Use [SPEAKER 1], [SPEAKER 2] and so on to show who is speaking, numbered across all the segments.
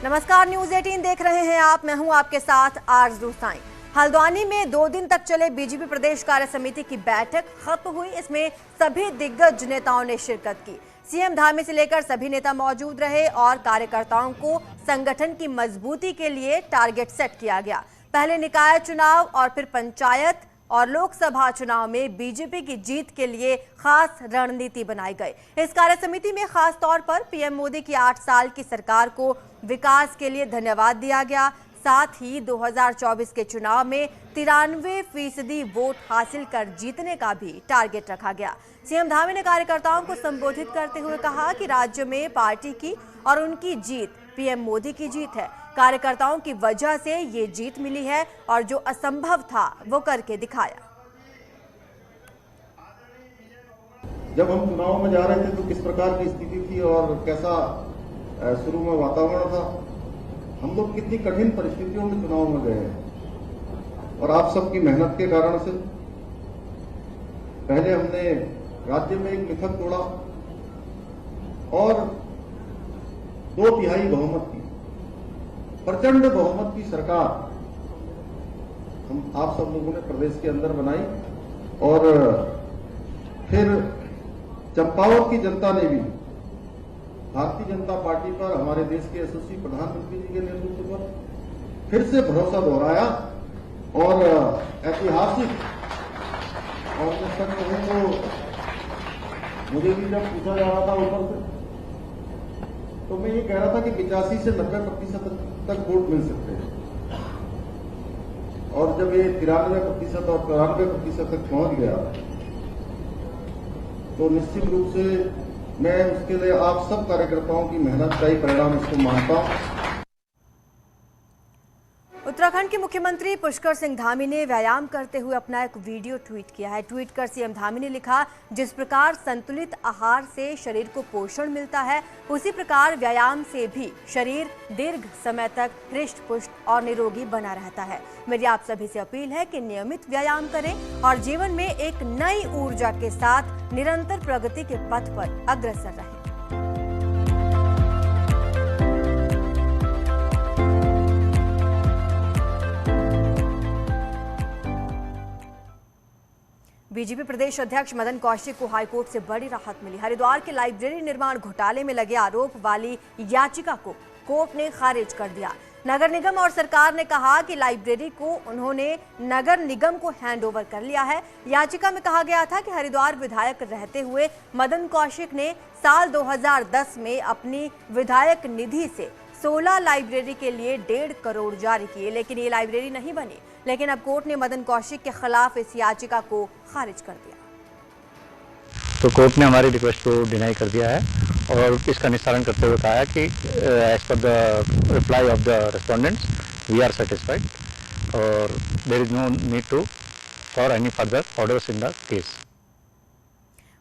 [SPEAKER 1] नमस्कार, न्यूज 18 देख रहे हैं आप। मैं हूं आपके साथ आरज़ू साईं। हल्द्वानी में 2 दिन तक चले बीजेपी प्रदेश कार्य समिति की बैठक खत्म हुई। इसमें सभी दिग्गज नेताओं ने शिरकत की। सीएम धामी से लेकर सभी नेता मौजूद रहे और कार्यकर्ताओं को संगठन की मजबूती के लिए टारगेट सेट किया गया। पहले निकाय चुनाव और फिर पंचायत और लोकसभा चुनाव में बीजेपी की जीत के लिए खास रणनीति बनाई गई। इस कार्य समिति में खास तौर पर पीएम मोदी की 8 साल की सरकार को विकास के लिए धन्यवाद दिया गया। साथ ही 2024 के चुनाव में 93% वोट हासिल कर जीतने का भी टारगेट रखा गया। सीएम धामी ने कार्यकर्ताओं को संबोधित करते हुए कहा कि राज्य में पार्टी की और उनकी जीत पीएम मोदी की जीत है। कार्यकर्ताओं की वजह से ये जीत मिली है और जो असंभव था वो करके दिखाया।
[SPEAKER 2] जब हम चुनाव में जा रहे थे तो किस प्रकार की स्थिति थी और कैसा शुरू में वातावरण था। हम लोग कितनी कठिन परिस्थितियों में चुनाव में गए हैं और आप सबकी मेहनत के कारण से पहले हमने राज्य में एक मिथक तोड़ा और 2/3 बहुमत की प्रचंड बहुमत की सरकार हम आप सब लोगों ने प्रदेश के अंदर बनाई। और फिर चंपावत की जनता ने भी भारतीय जनता पार्टी पर, हमारे देश के यशस्वी प्रधानमंत्री जी के नेतृत्व पर फिर से भरोसा दोहराया और ऐतिहासिक, और मैं सच कहूं तो मुझे भी जब पूछा जा रहा था ऊपर से तो मैं ये कह रहा था कि 85 से 90% तक वोट मिल सकते हैं और जब ये 93% और 94% तक पहुंच गया तो निश्चित रूप से मैं उसके लिए आप सब कार्यकर्ताओं की मेहनत का ही परिणाम इसको मानता हूं।
[SPEAKER 1] उत्तराखंड के मुख्यमंत्री पुष्कर सिंह धामी ने व्यायाम करते हुए अपना एक वीडियो ट्वीट किया है। ट्वीट कर सीएम धामी ने लिखा, जिस प्रकार संतुलित आहार से शरीर को पोषण मिलता है उसी प्रकार व्यायाम से भी शरीर दीर्घ समय तक हृष्ट पुष्ट और निरोगी बना रहता है। मेरी आप सभी से अपील है कि नियमित व्यायाम करें और जीवन में एक नई ऊर्जा के साथ निरंतर प्रगति के पथ पर अग्रसर रहें। बीजेपी प्रदेश अध्यक्ष मदन कौशिक को हाईकोर्ट से बड़ी राहत मिली। हरिद्वार के लाइब्रेरी निर्माण घोटाले में लगे आरोप वाली याचिका को कोर्ट ने खारिज कर दिया। नगर निगम और सरकार ने कहा कि लाइब्रेरी को उन्होंने नगर निगम को हैंडओवर कर लिया है। याचिका में कहा गया था कि हरिद्वार विधायक रहते हुए मदन कौशिक ने साल 2010 में अपनी विधायक निधि से 16 लाइब्रेरी के लिए 1.5 करोड़ जारी किए, लेकिन ये लाइब्रेरी नहीं बनी। लेकिन अब कोर्ट ने मदन कौशिक के खिलाफ इस याचिका को खारिज कर दिया।
[SPEAKER 3] तो कोर्ट ने हमारी रिक्वेस्ट को डिनाई कर दिया है और इसका निस्तारण करते हुए कहा है कि as per the reply of the respondents we are satisfied और there is no need to for any further orders in the case.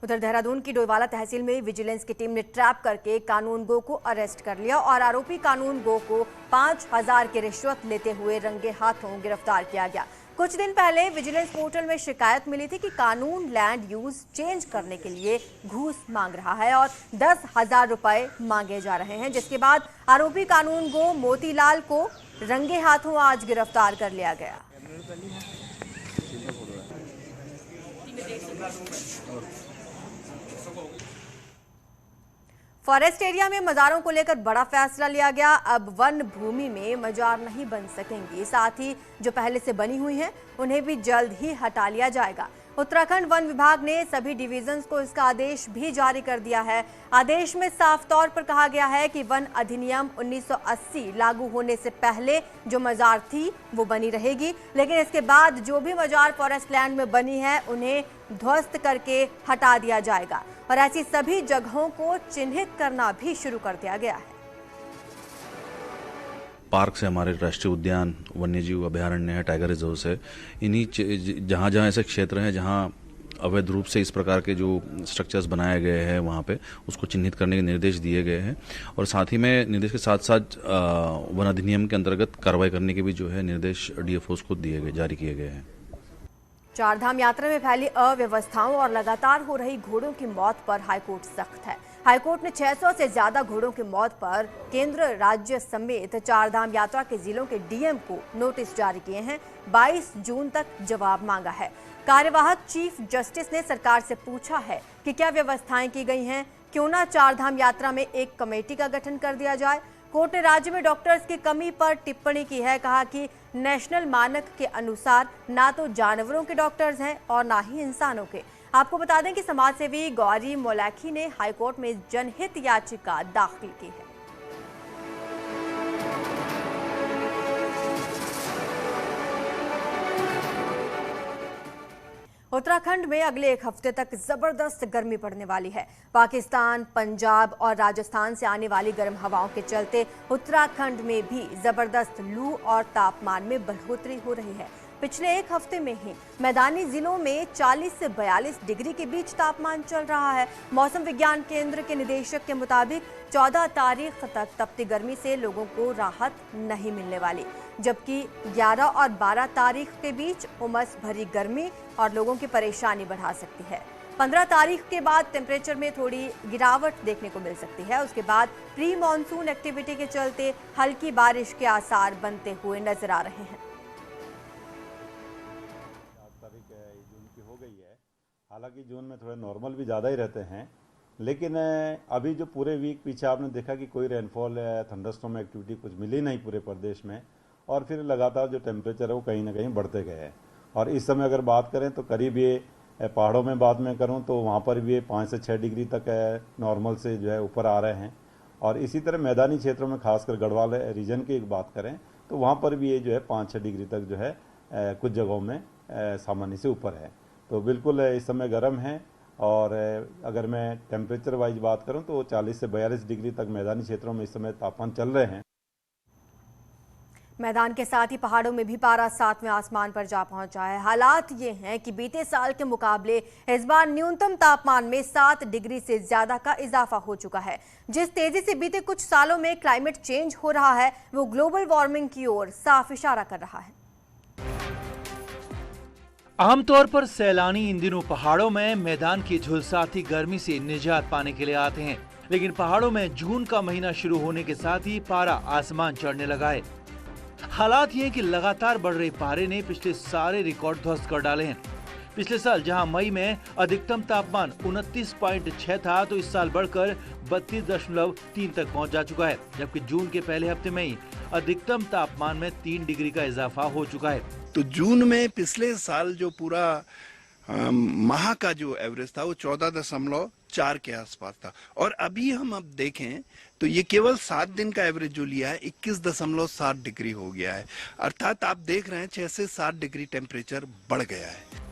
[SPEAKER 1] उधर देहरादून की डोईवाला तहसील में विजिलेंस की टीम ने ट्रैप करके कानून गो को अरेस्ट कर लिया और आरोपी कानून गो को 5000 की रिश्वत लेते हुए रंगे हाथों गिरफ्तार किया गया। कुछ दिन पहले विजिलेंस पोर्टल में शिकायत मिली थी कि कानून लैंड यूज चेंज करने के लिए घूस मांग रहा है और 10,000 रुपए मांगे जा रहे हैं, जिसके बाद आरोपी कानून गो मोतीलाल को रंगे हाथों आज गिरफ्तार कर लिया गया। फॉरेस्ट एरिया में मजारों को लेकर बड़ा फैसला लिया गया। अब वन भूमि में मजार नहीं बन सकेंगी, साथ ही जो पहले से बनी हुई हैं उन्हें भी जल्द ही हटा लिया जाएगा। उत्तराखंड वन विभाग ने सभी डिवीजन्स को इसका आदेश भी जारी कर दिया है। आदेश में साफ तौर पर कहा गया है कि वन अधिनियम 1980 लागू होने से पहले जो मजार थी वो बनी रहेगी, लेकिन इसके बाद जो भी मजार फॉरेस्ट लैंड में बनी है उन्हें ध्वस्त करके हटा दिया जाएगा और ऐसी सभी जगहों को चिन्हित करना भी शुरू कर दिया गया है।
[SPEAKER 4] पार्क से हमारे राष्ट्रीय उद्यान, वन्यजीव अभयारण्य है, टाइगर रिजर्व है, इन्हीं जहाँ जहाँ ऐसे क्षेत्र हैं जहाँ अवैध रूप से इस प्रकार के जो स्ट्रक्चर्स बनाए गए हैं वहाँ पे उसको चिन्हित करने के निर्देश दिए गए हैं और साथ ही में निर्देश के साथ साथ वन अधिनियम के अंतर्गत कार्रवाई करने के भी जो है निर्देश डीएफओस को जारी किए गए हैं।
[SPEAKER 1] चारधाम यात्रा में फैली अव्यवस्थाओं और लगातार हो रही घोड़ों की मौत पर हाईकोर्ट सख्त है। हाईकोर्ट ने 600 से ज्यादा घोड़ों की मौत पर केंद्र, राज्य समेत 4 धाम यात्रा के जिलों के डीएम को नोटिस जारी किए हैं। 22 जून तक जवाब मांगा है। कार्यवाहक चीफ जस्टिस ने सरकार से पूछा है कि क्या व्यवस्थाएं की गई हैं, क्यों ना 4 धाम यात्रा में एक कमेटी का गठन कर दिया जाए। कोर्ट ने राज्य में डॉक्टर्स की कमी पर टिप्पणी की है। कहा कि नेशनल मानक के अनुसार ना तो जानवरों के डॉक्टर्स हैं और ना ही इंसानों के। आपको बता दें कि समाजसेवी गौरी मोलाखी ने हाईकोर्ट में जनहित याचिका दाखिल की है। उत्तराखंड में अगले 1 हफ्ते तक जबरदस्त गर्मी पड़ने वाली है। पाकिस्तान, पंजाब और राजस्थान से आने वाली गर्म हवाओं के चलते उत्तराखंड में भी जबरदस्त लू और तापमान में बढ़ोतरी हो रही है। पिछले 1 हफ्ते में ही मैदानी जिलों में 40 से 42 डिग्री के बीच तापमान चल रहा है। मौसम विज्ञान केंद्र के निदेशक के मुताबिक 14 तारीख तक तपती गर्मी से लोगों को राहत नहीं मिलने वाली, जबकि 11 और 12 तारीख के बीच उमस भरी गर्मी और लोगों की परेशानी बढ़ा सकती है। 15 तारीख के बाद टेम्परेचर में थोड़ी गिरावट देखने को मिल सकती है। उसके बाद प्री मानसून एक्टिविटी के चलते हल्की बारिश के आसार बनते हुए नजर आ रहे हैं।
[SPEAKER 5] जून की हो गई है, हालांकि जून में थोड़े नॉर्मल भी ज़्यादा ही रहते हैं, लेकिन अभी जो पूरे वीक पीछे आपने देखा कि कोई रेनफॉल या थंडरस्टॉर्म एक्टिविटी कुछ मिली नहीं पूरे प्रदेश में, और फिर लगातार जो टेम्परेचर है वो कहीं ना कहीं बढ़ते गए हैं। और इस समय अगर बात करें तो करीब ये पहाड़ों में बात में करूं तो वहाँ पर भी 5 से 6 डिग्री तक नॉर्मल से जो है ऊपर आ रहे हैं। और इसी तरह मैदानी क्षेत्रों में खासकर गढ़वाल रीजन की एक बात करें तो वहाँ पर भी ये जो है 5-6 डिग्री तक जो है कुछ जगहों में सामान्य से ऊपर है। तो बिल्कुल इस समय गर्म है। और अगर मैं टेम्परेचर वाइज बात करूं तो 40 से 42 डिग्री तक मैदानी क्षेत्रों में इस समय तापमान चल रहे हैं।
[SPEAKER 1] मैदान के साथ ही पहाड़ों में भी पारा 7वें आसमान पर जा पहुंचा है। हालात ये हैं कि बीते साल के मुकाबले इस बार न्यूनतम तापमान में 7 डिग्री से ज्यादा का इजाफा हो चुका है। जिस तेजी से बीते कुछ सालों में क्लाइमेट चेंज हो रहा है वो ग्लोबल वार्मिंग की ओर साफ इशारा कर रहा है।
[SPEAKER 6] आमतौर पर सैलानी इन दिनों पहाड़ों में मैदान की झुलसाती गर्मी से निजात पाने के लिए आते हैं, लेकिन पहाड़ों में जून का महीना शुरू होने के साथ ही पारा आसमान चढ़ने लगा है। हालात ये कि लगातार बढ़ रहे पारे ने पिछले सारे रिकॉर्ड ध्वस्त कर डाले हैं। पिछले साल जहां मई में अधिकतम तापमान 29.6 था तो इस साल बढ़कर 32.3 तक पहुंच जा चुका है, जबकि जून के पहले हफ्ते में ही अधिकतम तापमान में 3 डिग्री का इजाफा हो चुका है।
[SPEAKER 7] तो जून में पिछले साल जो पूरा माह का जो एवरेज था वो 14.4 के आसपास था, और अभी हम अब देखें तो ये केवल 7 दिन का एवरेज जो लिया है 21.7 डिग्री हो गया है। अर्थात आप देख रहे हैं 6 से 7 डिग्री टेम्परेचर बढ़ गया है।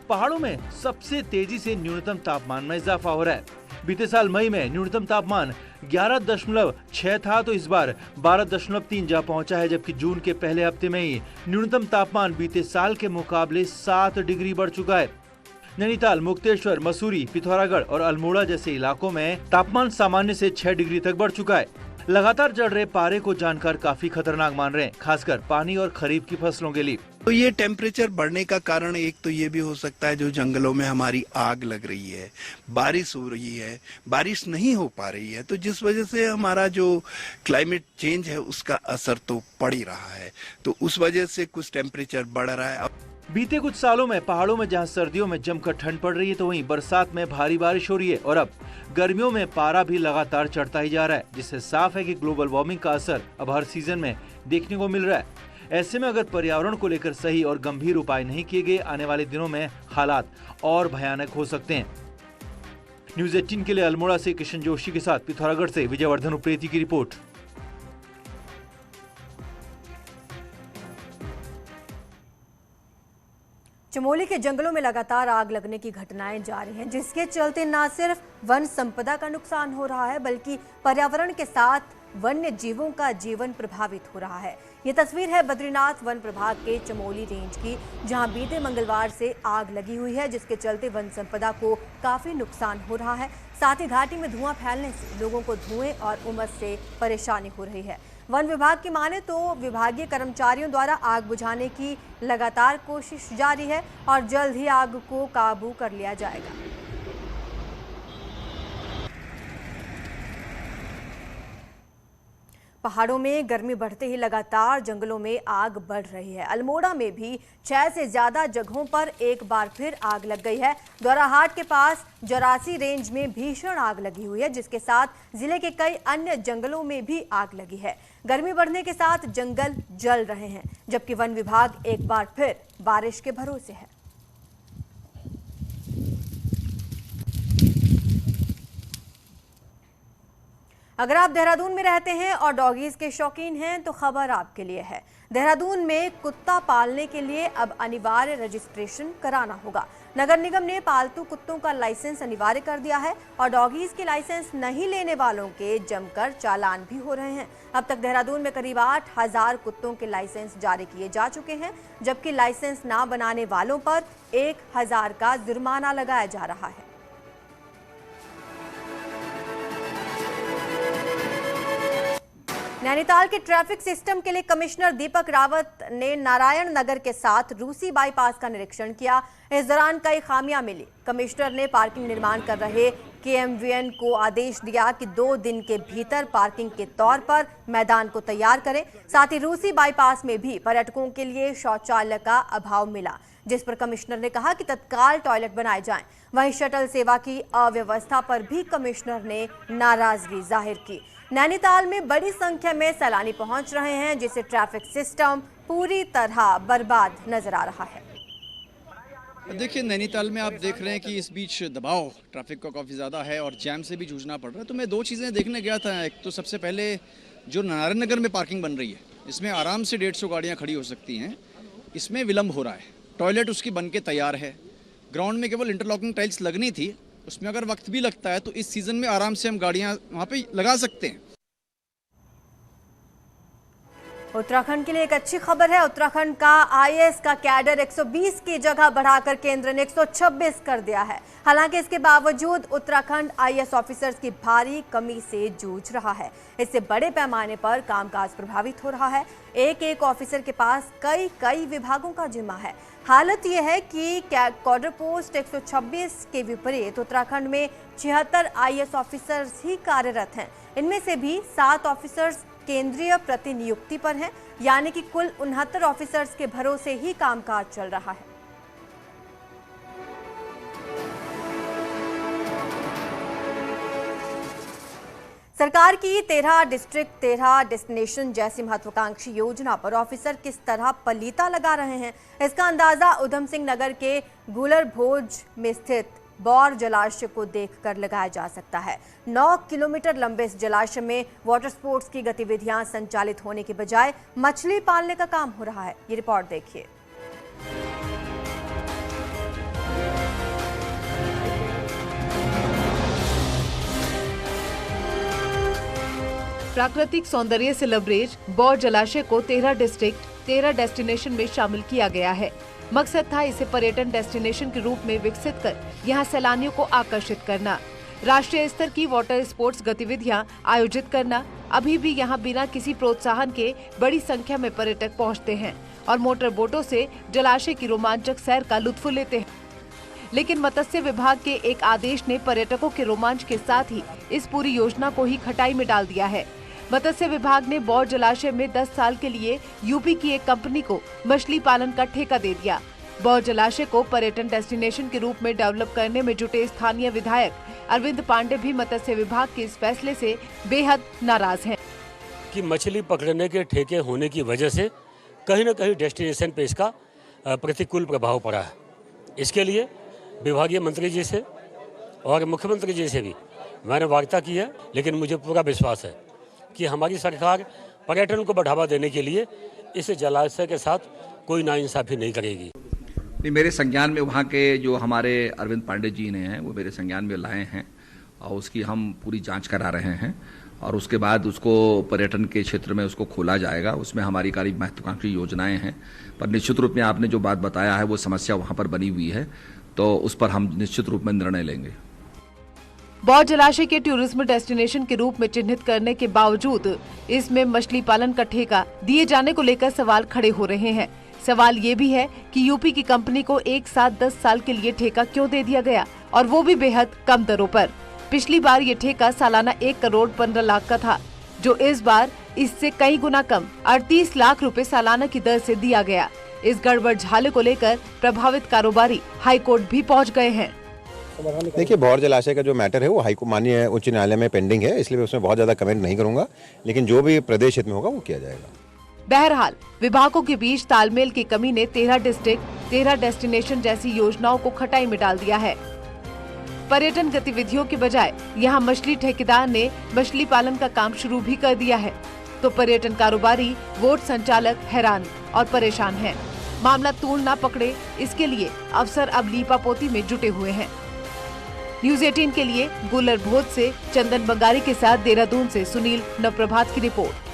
[SPEAKER 6] पहाड़ों में सबसे तेजी से न्यूनतम तापमान में इजाफा हो रहा है। बीते साल मई में न्यूनतम तापमान 11.6 था तो इस बार 12.3 जा पहुंचा है, जबकि जून के पहले हफ्ते में ही न्यूनतम तापमान बीते साल के मुकाबले 7 डिग्री बढ़ चुका है। नैनीताल, मुक्तेश्वर, मसूरी, पिथौरागढ़ और अल्मोड़ा जैसे इलाकों में तापमान सामान्य से 6 डिग्री तक बढ़ चुका है। लगातार चढ़ रहे पारे को जानकर काफी खतरनाक मान रहे हैं, खासकर पानी और खरीफ की फसलों के लिए।
[SPEAKER 7] तो ये टेम्परेचर बढ़ने का कारण एक तो ये भी हो सकता है जो जंगलों में हमारी आग लग रही है, बारिश हो रही है, बारिश नहीं हो पा रही है, तो जिस वजह से हमारा जो क्लाइमेट चेंज है उसका असर तो पड़ ही रहा है, तो उस वजह से कुछ टेम्परेचर बढ़ रहा है।
[SPEAKER 6] बीते कुछ सालों में पहाड़ों में जहां सर्दियों में जमकर ठंड पड़ रही है तो वहीं बरसात में भारी बारिश हो रही है, और अब गर्मियों में पारा भी लगातार चढ़ता ही जा रहा है, जिससे साफ है कि ग्लोबल वार्मिंग का असर अब हर सीजन में देखने को मिल रहा है। ऐसे में अगर पर्यावरण को लेकर सही और गंभीर उपाय नहीं किए गए, आने वाले दिनों में हालात और भयानक हो सकते हैं। न्यूज़ 18 के लिए अल्मोड़ा से किशन जोशी के साथ पिथौरागढ़ से विजयवर्धन उप्रेती की रिपोर्ट।
[SPEAKER 1] चमोली के जंगलों में लगातार आग लगने की घटनाएं जारी हैं, जिसके चलते न सिर्फ वन संपदा का नुकसान हो रहा है बल्कि पर्यावरण के साथ वन्य जीवों का जीवन प्रभावित हो रहा है। ये तस्वीर है बद्रीनाथ वन प्रभाग के चमोली रेंज की, जहां बीते मंगलवार से आग लगी हुई है, जिसके चलते वन संपदा को काफी नुकसान हो रहा है। साथ ही घाटी में धुआं फैलने से लोगों को धुएं और उमस से परेशानी हो रही है। वन विभाग की माने तो विभागीय कर्मचारियों द्वारा आग बुझाने की लगातार कोशिश जारी है और जल्द ही आग को काबू कर लिया जाएगा। पहाड़ों में गर्मी बढ़ते ही लगातार जंगलों में आग बढ़ रही है। अल्मोड़ा में भी 6 से ज्यादा जगहों पर एक बार फिर आग लग गई है। दोराहाट के पास जरासी रेंज में भीषण आग लगी हुई है, जिसके साथ जिले के कई अन्य जंगलों में भी आग लगी है। गर्मी बढ़ने के साथ जंगल जल रहे हैं, जबकि वन विभाग एक बार फिर बारिश के भरोसे है। अगर आप देहरादून में रहते हैं और डॉगीज के शौकीन हैं तो खबर आपके लिए है। देहरादून में कुत्ता पालने के लिए अब अनिवार्य रजिस्ट्रेशन कराना होगा। नगर निगम ने पालतू कुत्तों का लाइसेंस अनिवार्य कर दिया है और डॉगीज के लाइसेंस नहीं लेने वालों के जमकर चालान भी हो रहे हैं। अब तक देहरादून में करीब 8,000 कुत्तों के लाइसेंस जारी किए जा चुके हैं, जबकि लाइसेंस ना बनाने वालों पर 1,000 का जुर्माना लगाया जा रहा है। नैनीताल के ट्रैफिक सिस्टम के लिए कमिश्नर दीपक रावत ने नारायण नगर के साथ रूसी बाईपास का निरीक्षण किया। इस दौरान कई खामियां मिली। कमिश्नर ने पार्किंग निर्माण कर रहे केएमवीएन को आदेश दिया कि 2 दिन के भीतर पार्किंग के तौर पर मैदान को तैयार करें। साथ ही रूसी बाईपास में भी पर्यटकों के लिए शौचालय का अभाव मिला, जिस पर कमिश्नर ने कहा कि तत्काल टॉयलेट बनाए जाएं। वहीं शटल सेवा की अव्यवस्था पर भी कमिश्नर ने नाराजगी जाहिर की। नैनीताल में बड़ी संख्या में सैलानी पहुंच रहे हैं, जिससे ट्रैफिक सिस्टम पूरी तरह बर्बाद नजर आ रहा है।
[SPEAKER 8] देखिए, नैनीताल में आप देख रहे हैं कि इस बीच दबाव ट्रैफिक का काफ़ी ज़्यादा है और जैम से भी जूझना पड़ रहा है। तो मैं 2 चीज़ें देखने गया था। एक तो सबसे पहले जो नारायण नगर में पार्किंग बन रही है, इसमें आराम से 150 गाड़ियाँ खड़ी हो सकती हैं। इसमें विलम्ब हो रहा है। टॉयलेट उसकी बन के तैयार है। ग्राउंड में केवल इंटरलॉकिंग टाइल्स लगनी थी, उसमें अगर वक्त भी लगता है तो इस सीज़न में आराम से हम गाड़ियाँ वहाँ पे लगा सकते हैं।
[SPEAKER 1] उत्तराखंड के लिए एक अच्छी खबर है। उत्तराखंड का आईएएस का कैडर 120 की जगह बढ़ाकर केंद्र ने 126 कर दिया है। हालांकि इसके बावजूद उत्तराखंड आईएएस ऑफिसर्स की भारी कमी से जूझ रहा है। इससे बड़े पैमाने पर कामकाज प्रभावित हो रहा है। एक ऑफिसर के पास कई विभागों का जिम्मा है। हालत यह है कि कैडर पोस्ट 126 के विपरीत उत्तराखंड में 76 आईएएस ऑफिसर्स ही कार्यरत हैं। इनमें से भी 7 ऑफिसर्स केंद्रीय प्रतिनियुक्ति पर हैं, यानी कि कुल 69 ऑफिसर्स के भरोसे ही कामकाज चल रहा है। सरकार की 13 डिस्ट्रिक्ट 13 डेस्टिनेशन जैसी महत्वाकांक्षी योजना पर ऑफिसर किस तरह पलीता लगा रहे हैं, इसका अंदाजा उधम सिंह नगर के गुलर भोज में स्थित बौर जलाशय को देखकर लगाया जा सकता है। 9 किलोमीटर लंबे इस जलाशय में वाटर स्पोर्ट्स की गतिविधियां संचालित होने के बजाय मछली पालने का काम हो रहा है। ये रिपोर्ट देखिए।
[SPEAKER 9] प्राकृतिक सौंदर्य से लबरेज बौर जलाशय को 13 डिस्ट्रिक्ट 13 डेस्टिनेशन में शामिल किया गया है। मकसद था इसे पर्यटन डेस्टिनेशन के रूप में विकसित कर यहां सैलानियों को आकर्षित करना, राष्ट्रीय स्तर की वाटर स्पोर्ट्स गतिविधियां आयोजित करना। अभी भी यहां बिना किसी प्रोत्साहन के बड़ी संख्या में पर्यटक पहुंचते हैं और मोटर बोटों से जलाशय की रोमांचक सैर का लुत्फ लेते हैं। लेकिन मत्स्य विभाग के एक आदेश ने पर्यटकों के रोमांच के साथ ही इस पूरी योजना को ही खटाई में डाल दिया है। मत्स्य विभाग ने बौर जलाशय में 10 साल के लिए यूपी की एक कंपनी को मछली पालन का ठेका दे दिया। बौर जलाशय को पर्यटन डेस्टिनेशन के रूप में डेवलप करने में जुटे स्थानीय विधायक अरविंद पांडे भी मत्स्य विभाग के इस फैसले से बेहद नाराज हैं।
[SPEAKER 10] कि मछली पकड़ने के ठेके होने की वजह से कहीं न कहीं डेस्टिनेशन पे इसका प्रतिकूल प्रभाव पड़ा है। इसके लिए विभागीय मंत्री जी से और मुख्यमंत्री जी से भी मैंने वार्ता की है, लेकिन मुझे पूरा विश्वास है कि हमारी सरकार पर्यटन को बढ़ावा देने के लिए इस जलाशय के साथ कोई नाइंसाफी नहीं करेगी।
[SPEAKER 11] नहीं, मेरे संज्ञान में वहाँ के जो हमारे अरविंद पांडे जी ने हैं वो मेरे संज्ञान में लाए हैं और उसकी हम पूरी जांच करा रहे हैं और उसके बाद उसको पर्यटन के क्षेत्र में उसको खोला जाएगा। उसमें हमारी कई महत्वाकांक्षी योजनाएं हैं, पर निश्चित रूप में आपने जो बात बताया है वो समस्या वहाँ पर बनी हुई है, तो उस पर हम निश्चित रूप में निर्णय लेंगे।
[SPEAKER 9] बौर जलाशय के टूरिज्म डेस्टिनेशन के रूप में चिन्हित करने के बावजूद इसमें मछली पालन का ठेका दिए जाने को लेकर सवाल खड़े हो रहे हैं। सवाल ये भी है कि यूपी की कंपनी को एक साथ 10 साल के लिए ठेका क्यों दे दिया गया, और वो भी बेहद कम दरों पर। पिछली बार ये ठेका सालाना 1 करोड़ 15 लाख का था, जो इस बार इससे कई गुना कम 38 लाख रुपए सालाना की दर से दिया गया। इस गड़बड़ झाले को लेकर प्रभावित कारोबारी हाईकोर्ट भी पहुंच गए हैं।
[SPEAKER 12] देखिए, भौर जलाशय का जो मैटर है वो माननीय उच्च न्यायालय में पेंडिंग है, इसलिए मैं उसमें बहुत ज्यादा कमेंट नहीं करूंगा, लेकिन जो भी प्रदेश हित में होगा वो किया जाएगा।
[SPEAKER 9] बहरहाल विभागों के बीच तालमेल की कमी ने 13 डिस्ट्रिक्ट 13 डेस्टिनेशन जैसी योजनाओं को खटाई में डाल दिया है। पर्यटन गतिविधियों के बजाय यहां मछली ठेकेदार ने मछली पालन का काम शुरू भी कर दिया है, तो पर्यटन कारोबारी, बोट संचालक हैरान और परेशान हैं। मामला तूल ना पकड़े, इसके लिए अफसर अब लीपापोती में जुटे हुए हैं। न्यूज़ 18 के लिए गुलर भोज से चंदन बंगारी के साथ देहरादून से सुनील नवप्रभात की रिपोर्ट।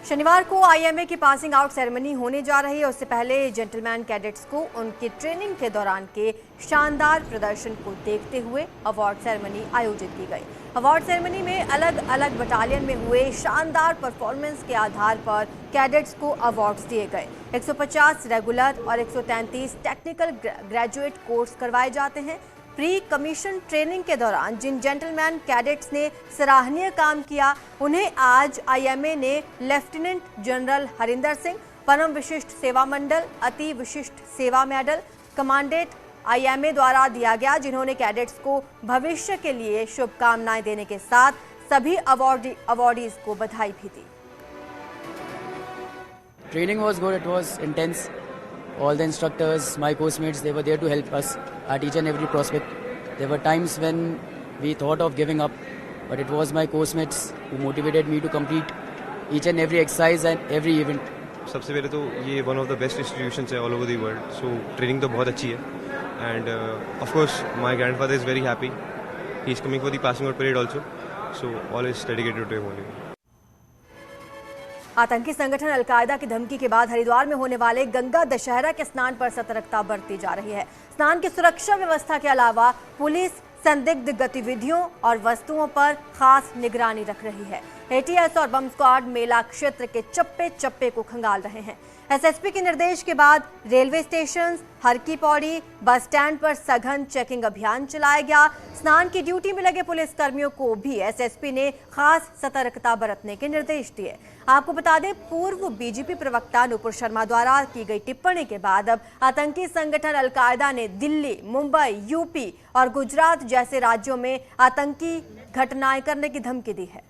[SPEAKER 1] शनिवार को आईएमए की पासिंग आउट सेरेमनी होने जा रही है। उससे पहले जेंटलमैन कैडेट्स को उनकी ट्रेनिंग के दौरान के शानदार प्रदर्शन को देखते हुए अवार्ड सेरेमनी आयोजित की गई। अवार्ड सेरेमनी में अलग अलग बटालियन में हुए शानदार परफॉर्मेंस के आधार पर कैडेट्स को अवार्ड्स दिए गए। 150 रेगुलर और 133 टेक्निकल ग्रेजुएट कोर्स करवाए जाते हैं। प्री कमीशन ट्रेनिंग के दौरान जिन जेंटलमैन कैडेट्स ने सराहनीय काम किया, उन्हें आज आईएमए ने लेफ्टिनेंट जनरल हरिंदर सिंह, परम विशिष्ट सेवा मंडल, अति विशिष्ट सेवा मेडल, कमांडेंट आईएमए द्वारा दिया गया, जिन्होंने कैडेट्स को भविष्य के लिए शुभकामनाएं देने के साथ सभी अवॉर्डीज को बधाई भी दी।
[SPEAKER 13] Training was good. It was intense. All the instructors, my course mates, they were there to help us at each and every prospect. There were times when we thought of giving up, but it was my course mates who motivated me to complete each and every exercise and every event.
[SPEAKER 14] सबसे पहले तो ये one of the best institutions है all over the world. So training तो बहुत अच्छी है. And of course my grandfather is very happy. He is coming for the passing out parade also. So all is dedicated to him only.
[SPEAKER 1] आतंकी संगठन al Qaeda की धमकी के बाद हरिद्वार में होने वाले गंगा दशहरा के स्नान पर सतर्कता बरती जा रही है। स्नान की सुरक्षा व्यवस्था के अलावा पुलिस संदिग्ध गतिविधियों और वस्तुओं पर खास निगरानी रख रही है। एटीएस और बम स्क्वाड मेला क्षेत्र के चप्पे चप्पे को खंगाल रहे हैं। एसएसपी के निर्देश के बाद रेलवे स्टेशन, हर की पौड़ी, बस स्टैंड पर सघन चेकिंग अभियान चलाया गया। स्नान की ड्यूटी में लगे पुलिसकर्मियों को भी एसएसपी ने खास सतर्कता बरतने के निर्देश दिए। आपको बता दें, पूर्व बीजेपी प्रवक्ता नुपुर शर्मा द्वारा की गई टिप्पणी के बाद अब आतंकी संगठन अलकायदा ने दिल्ली, मुंबई, यूपी और गुजरात जैसे राज्यों में आतंकी घटनाएं करने की धमकी दी है।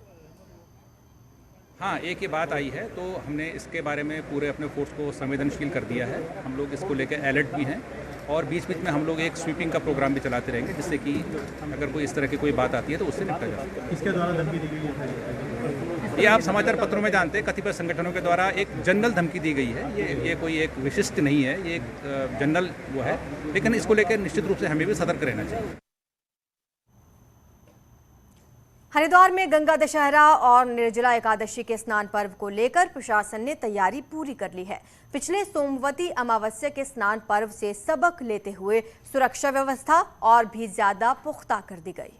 [SPEAKER 15] हाँ, एक ये बात आई है तो हमने इसके बारे में पूरे अपने फोर्स को संवेदनशील कर दिया है। हम लोग इसको लेकर अलर्ट भी हैं और बीच बीच में हम लोग एक स्वीपिंग का प्रोग्राम भी चलाते रहेंगे, जिससे कि अगर कोई इस तरह की कोई बात आती है तो उससे निपटा जा सके।
[SPEAKER 16] किसके द्वारा धमकी दी गई है?
[SPEAKER 15] ये आप समाचार पत्रों में जानते हैं, कतिपय संगठनों के द्वारा एक जनरल धमकी दी गई है। ये कोई एक विशिष्ट नहीं है, ये एक जनरल वो है, लेकिन इसको लेकर निश्चित रूप से हमें भी सतर्क रहना चाहिए।
[SPEAKER 1] हरिद्वार में गंगा दशहरा और निर्जला एकादशी के स्नान पर्व को लेकर प्रशासन ने तैयारी पूरी कर ली है। पिछले सोमवती अमावस्या के स्नान पर्व से सबक लेते हुए सुरक्षा व्यवस्था और भी ज्यादा पुख्ता कर दी गई।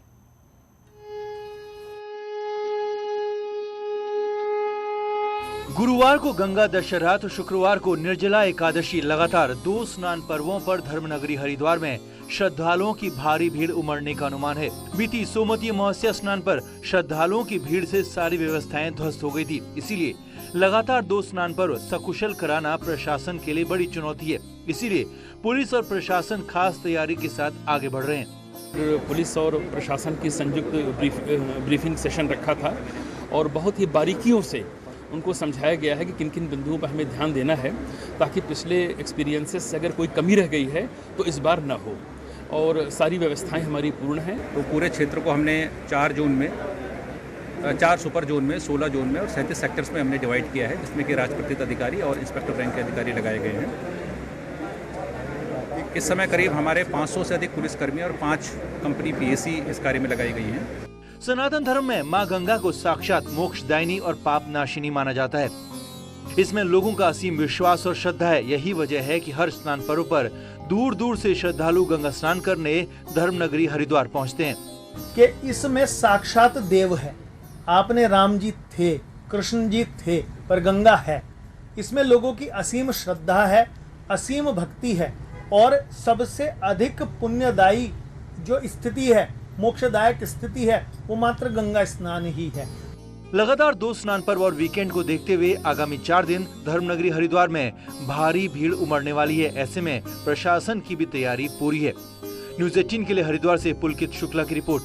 [SPEAKER 6] गुरुवार को गंगा दशहरा तो शुक्रवार को निर्जला एकादशी, लगातार 2 स्नान पर्वों पर धर्मनगरी हरिद्वार में श्रद्धालुओं की भारी भीड़ उमड़ने का अनुमान है। बीती सोमवती अमावस्या स्नान पर श्रद्धालुओं की भीड़ से सारी व्यवस्थाएं ध्वस्त हो गई थी। इसीलिए लगातार 2 स्नान पर्व सकुशल कराना प्रशासन के लिए बड़ी चुनौती है। इसीलिए पुलिस और प्रशासन खास तैयारी के साथ आगे बढ़ रहे हैं।
[SPEAKER 17] पुलिस और प्रशासन की संयुक्त ब्रीफिंग सेशन रखा था और बहुत ही बारीकियों से उनको समझाया गया है कि किन किन बिंदुओं पर हमें ध्यान देना है, ताकि पिछले एक्सपीरियंसेस से अगर कोई कमी रह गई है तो इस बार ना हो, और सारी व्यवस्थाएं हमारी पूर्ण हैं।
[SPEAKER 15] तो पूरे क्षेत्र को हमने 4 जोन में, 4 सुपर जोन में, 16 जोन में और 37 सेक्टर्स में हमने डिवाइड किया है, जिसमें कि राजपत्रित अधिकारी और इंस्पेक्टर रैंक के अधिकारी लगाए गए हैं। इस समय करीब हमारे 500 से अधिक पुलिसकर्मी और 5 कंपनी पीएसी इस कार्य में लगाई गई हैं।
[SPEAKER 6] सनातन धर्म में मां गंगा को साक्षात मोक्षदायिनी और पाप नाशिनी माना जाता है। इसमें लोगों का असीम विश्वास और श्रद्धा है। यही वजह है कि हर स्नान पर्व पर दूर दूर से श्रद्धालु गंगा स्नान करने धर्मनगरी हरिद्वार पहुंचते हैं।
[SPEAKER 16] कि इसमें साक्षात देव है। आपने राम जी थे, कृष्ण जी थे, पर गंगा है। इसमें लोगों की असीम श्रद्धा है, असीम भक्ति है और सबसे अधिक पुण्यदायी जो स्थिति है मोक्षदायक स्थिति है वो मात्र गंगा स्नान ही है।
[SPEAKER 6] लगातार 2 स्नान पर्व और वीकेंड को देखते हुए आगामी 4 दिन धर्मनगरी हरिद्वार में भारी भीड़ उमड़ने वाली है। ऐसे में प्रशासन की भी तैयारी पूरी है। न्यूज़ 18 के लिए हरिद्वार से पुलकित शुक्ला की रिपोर्ट।